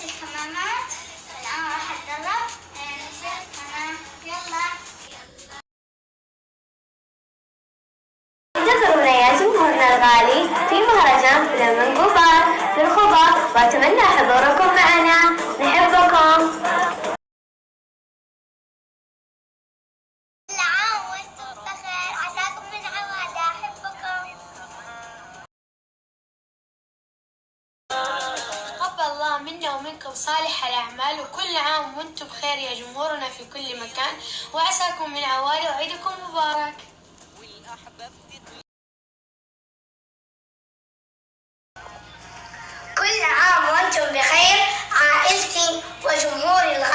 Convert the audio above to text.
الكمامات. الآن راح أتدرب نصير كمان. يلا انتظرونا يا جمهورنا الغالي في مهرجان فلامنكو في الخبر، وأتمنى حضوركم معنا. نحبكم. كل عام وانتم بخير، عساكم من عوادة. أحبكم. تقبل الله منا ومنكم صالح الأعمال، وكل عام وانتم بخير يا جمهورنا في كل مكان، وعساكم من عوالي، وعيدكم مبارك. كل عام وانتم بخير عائلتي وجمهوري الغالي.